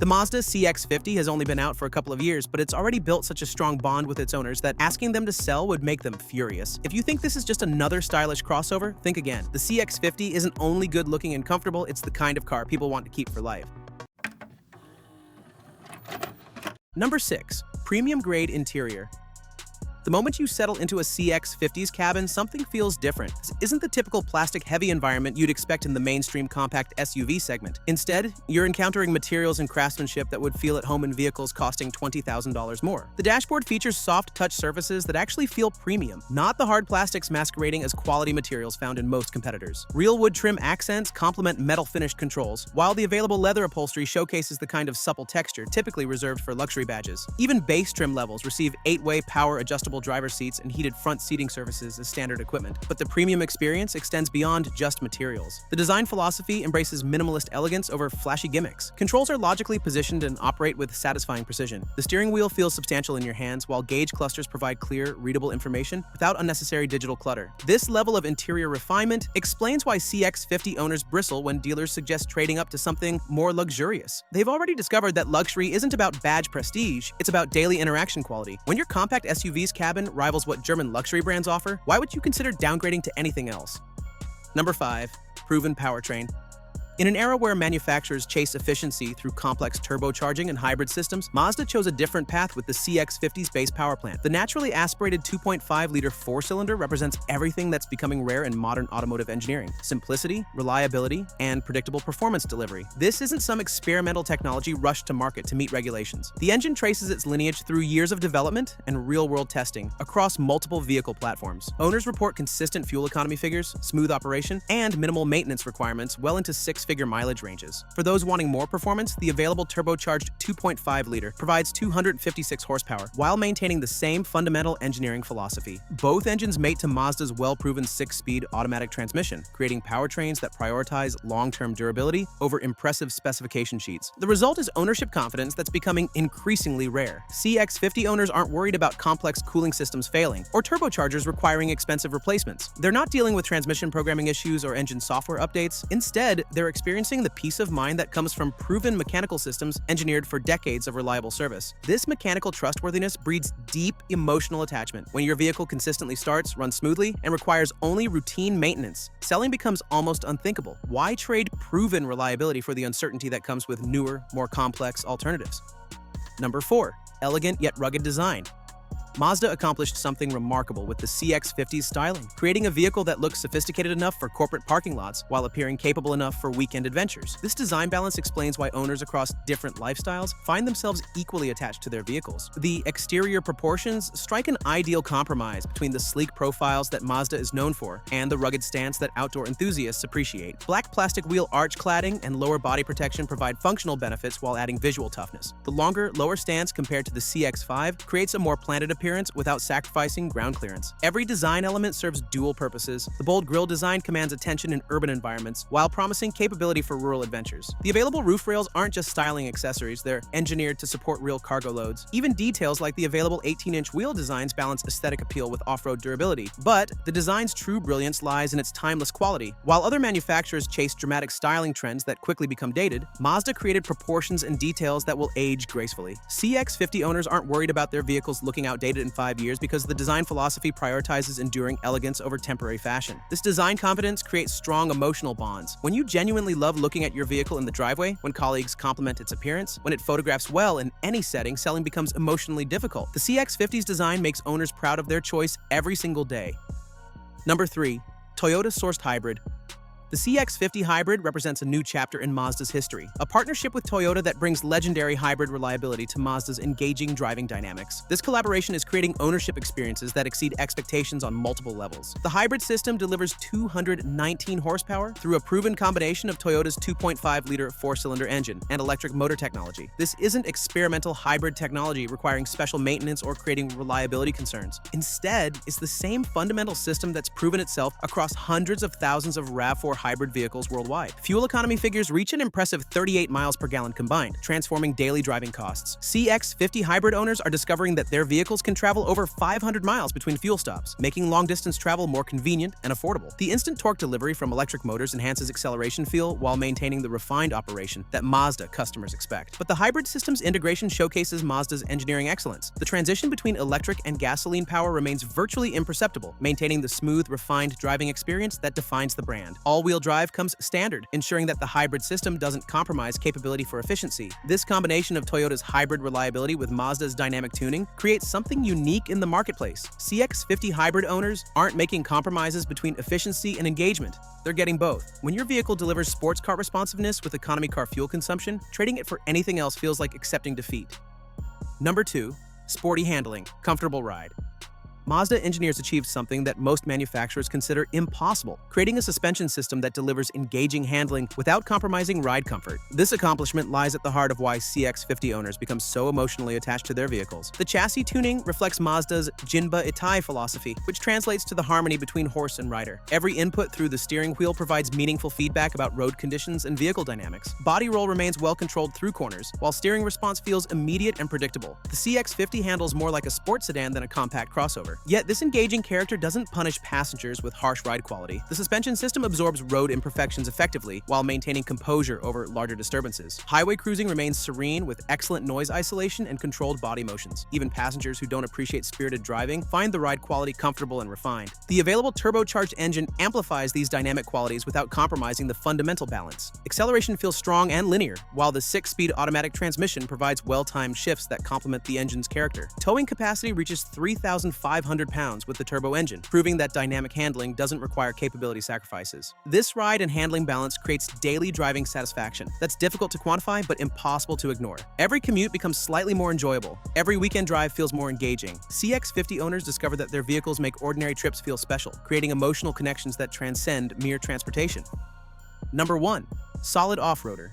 The Mazda CX-50 has only been out for a couple of years, but it's already built such a strong bond with its owners that asking them to sell would make them furious. If you think this is just another stylish crossover, think again. The CX-50 isn't only good-looking and comfortable, it's the kind of car people want to keep for life. Number 6. Premium-grade interior. The moment you settle into a CX-50's cabin, something feels different. This isn't the typical plastic-heavy environment you'd expect in the mainstream compact SUV segment. Instead, you're encountering materials and craftsmanship that would feel at home in vehicles costing $20,000 more. The dashboard features soft touch surfaces that actually feel premium, not the hard plastics masquerading as quality materials found in most competitors. Real wood trim accents complement metal-finished controls, while the available leather upholstery showcases the kind of supple texture typically reserved for luxury badges. Even base trim levels receive 8-way power-adjustable driver seats and heated front seating surfaces as standard equipment, but the premium experience extends beyond just materials. The design philosophy embraces minimalist elegance over flashy gimmicks. Controls are logically positioned and operate with satisfying precision. The steering wheel feels substantial in your hands, while gauge clusters provide clear, readable information without unnecessary digital clutter. This level of interior refinement explains why CX-50 owners bristle when dealers suggest trading up to something more luxurious. They've already discovered that luxury isn't about badge prestige, it's about daily interaction quality. When your compact SUV's cabin rivals what German luxury brands offer, why would you consider downgrading to anything else? Number 5. Proven powertrain. In an era where manufacturers chase efficiency through complex turbocharging and hybrid systems, Mazda chose a different path with the CX-50's base power plant. The naturally aspirated 2.5-liter four-cylinder represents everything that's becoming rare in modern automotive engineering: simplicity, reliability, and predictable performance delivery. This isn't some experimental technology rushed to market to meet regulations. The engine traces its lineage through years of development and real-world testing across multiple vehicle platforms. Owners report consistent fuel economy figures, smooth operation, and minimal maintenance requirements well into six-figure mileage ranges. For those wanting more performance, the available turbocharged 2.5-liter provides 256 horsepower while maintaining the same fundamental engineering philosophy. Both engines mate to Mazda's well-proven 6-speed automatic transmission, creating powertrains that prioritize long-term durability over impressive specification sheets. The result is ownership confidence that's becoming increasingly rare. CX-50 owners aren't worried about complex cooling systems failing or turbochargers requiring expensive replacements. They're not dealing with transmission programming issues or engine software updates. Instead, they're experiencing the peace of mind that comes from proven mechanical systems engineered for decades of reliable service. This mechanical trustworthiness breeds deep emotional attachment. When your vehicle consistently starts, runs smoothly, and requires only routine maintenance, selling becomes almost unthinkable. Why trade proven reliability for the uncertainty that comes with newer, more complex alternatives? Number 4. Elegant yet rugged design. Mazda accomplished something remarkable with the CX-50's styling, creating a vehicle that looks sophisticated enough for corporate parking lots while appearing capable enough for weekend adventures. This design balance explains why owners across different lifestyles find themselves equally attached to their vehicles. The exterior proportions strike an ideal compromise between the sleek profiles that Mazda is known for and the rugged stance that outdoor enthusiasts appreciate. Black plastic wheel arch cladding and lower body protection provide functional benefits while adding visual toughness. The longer, lower stance compared to the CX-5 creates a more planted appearance without sacrificing ground clearance. Every design element serves dual purposes. The bold grille design commands attention in urban environments while promising capability for rural adventures. The available roof rails aren't just styling accessories, they're engineered to support real cargo loads. Even details like the available 18-inch wheel designs balance aesthetic appeal with off-road durability. But the design's true brilliance lies in its timeless quality. While other manufacturers chase dramatic styling trends that quickly become dated, Mazda created proportions and details that will age gracefully. CX-50 owners aren't worried about their vehicles looking outdated in 5 years because the design philosophy prioritizes enduring elegance over temporary fashion. This design confidence creates strong emotional bonds. When you genuinely love looking at your vehicle in the driveway, when colleagues compliment its appearance, when it photographs well in any setting, selling becomes emotionally difficult. The CX-50's design makes owners proud of their choice every single day. Number 3. Toyota-sourced hybrid. The CX-50 Hybrid represents a new chapter in Mazda's history, a partnership with Toyota that brings legendary hybrid reliability to Mazda's engaging driving dynamics. This collaboration is creating ownership experiences that exceed expectations on multiple levels. The hybrid system delivers 219 horsepower through a proven combination of Toyota's 2.5-liter four-cylinder engine and electric motor technology. This isn't experimental hybrid technology requiring special maintenance or creating reliability concerns. Instead, it's the same fundamental system that's proven itself across hundreds of thousands of RAV4 hybrid vehicles worldwide. Fuel economy figures reach an impressive 38 miles per gallon combined, transforming daily driving costs. CX-50 hybrid owners are discovering that their vehicles can travel over 500 miles between fuel stops, making long-distance travel more convenient and affordable. The instant torque delivery from electric motors enhances acceleration feel while maintaining the refined operation that Mazda customers expect. But the hybrid system's integration showcases Mazda's engineering excellence. The transition between electric and gasoline power remains virtually imperceptible, maintaining the smooth, refined driving experience that defines the brand. All-wheel drive comes standard, ensuring that the hybrid system doesn't compromise capability for efficiency. This combination of Toyota's hybrid reliability with Mazda's dynamic tuning creates something unique in the marketplace. CX-50 hybrid owners aren't making compromises between efficiency and engagement. They're getting both. When your vehicle delivers sports car responsiveness with economy car fuel consumption, trading it for anything else feels like accepting defeat. Number 2. Sporty handling, comfortable ride. Mazda engineers achieved something that most manufacturers consider impossible, creating a suspension system that delivers engaging handling without compromising ride comfort. This accomplishment lies at the heart of why CX-50 owners become so emotionally attached to their vehicles. The chassis tuning reflects Mazda's Jinba Itai philosophy, which translates to the harmony between horse and rider. Every input through the steering wheel provides meaningful feedback about road conditions and vehicle dynamics. Body roll remains well controlled through corners, while steering response feels immediate and predictable. The CX-50 handles more like a sports sedan than a compact crossover. Yet this engaging character doesn't punish passengers with harsh ride quality. The suspension system absorbs road imperfections effectively while maintaining composure over larger disturbances. Highway cruising remains serene with excellent noise isolation and controlled body motions. Even passengers who don't appreciate spirited driving find the ride quality comfortable and refined. The available turbocharged engine amplifies these dynamic qualities without compromising the fundamental balance. Acceleration feels strong and linear, while the 6-speed automatic transmission provides well-timed shifts that complement the engine's character. Towing capacity reaches 3,500 pounds with the turbo engine, proving that dynamic handling doesn't require capability sacrifices. This ride and handling balance creates daily driving satisfaction that's difficult to quantify but impossible to ignore. Every commute becomes slightly more enjoyable. Every weekend drive feels more engaging. CX-50 owners discover that their vehicles make ordinary trips feel special, creating emotional connections that transcend mere transportation. Number 1. Solid off-roader.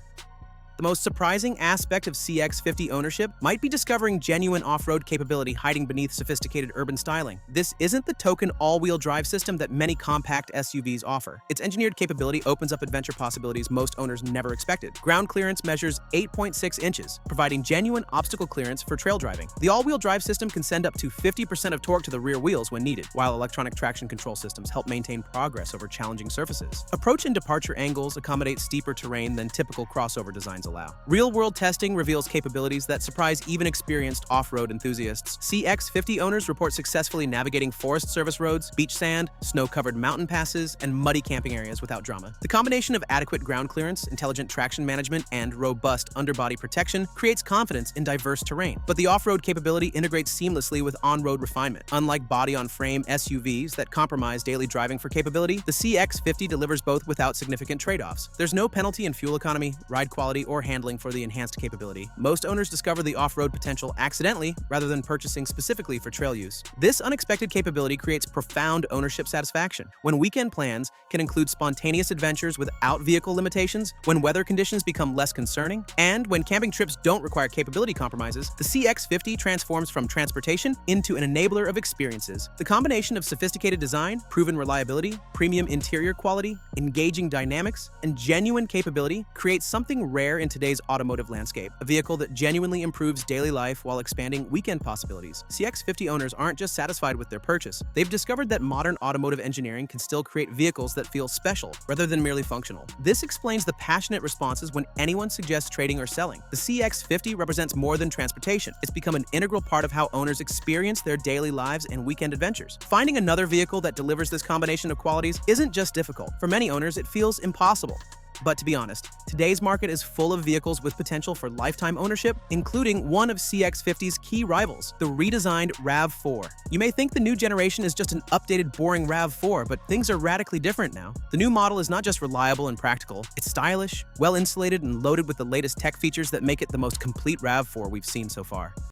The most surprising aspect of CX-50 ownership might be discovering genuine off-road capability hiding beneath sophisticated urban styling. This isn't the token all-wheel drive system that many compact SUVs offer. Its engineered capability opens up adventure possibilities most owners never expected. Ground clearance measures 8.6 inches, providing genuine obstacle clearance for trail driving. The all-wheel drive system can send up to 50% of torque to the rear wheels when needed, while electronic traction control systems help maintain progress over challenging surfaces. Approach and departure angles accommodate steeper terrain than typical crossover designs allow. Real-world testing reveals capabilities that surprise even experienced off-road enthusiasts. CX-50 owners report successfully navigating Forest Service roads, beach sand, snow-covered mountain passes, and muddy camping areas without drama. The combination of adequate ground clearance, intelligent traction management, and robust underbody protection creates confidence in diverse terrain. But the off-road capability integrates seamlessly with on-road refinement. Unlike body-on-frame SUVs that compromise daily driving for capability, the CX-50 delivers both without significant trade-offs. There's no penalty in fuel economy, ride quality, or handling for the enhanced capability. Most owners discover the off-road potential accidentally rather than purchasing specifically for trail use. This unexpected capability creates profound ownership satisfaction. When weekend plans can include spontaneous adventures without vehicle limitations, when weather conditions become less concerning, and when camping trips don't require capability compromises, the CX-50 transforms from transportation into an enabler of experiences. The combination of sophisticated design, proven reliability, premium interior quality, engaging dynamics, and genuine capability creates something rare in today's automotive landscape, a vehicle that genuinely improves daily life while expanding weekend possibilities. CX-50 owners aren't just satisfied with their purchase. They've discovered that modern automotive engineering can still create vehicles that feel special rather than merely functional. This explains the passionate responses when anyone suggests trading or selling. The CX-50 represents more than transportation. It's become an integral part of how owners experience their daily lives and weekend adventures. Finding another vehicle that delivers this combination of qualities isn't just difficult. For many owners, it feels impossible. But to be honest, today's market is full of vehicles with potential for lifetime ownership, including one of CX-50's key rivals, the redesigned RAV4. You may think the new generation is just an updated, boring RAV4, but things are radically different now. The new model is not just reliable and practical, it's stylish, well-insulated, and loaded with the latest tech features that make it the most complete RAV4 we've seen so far.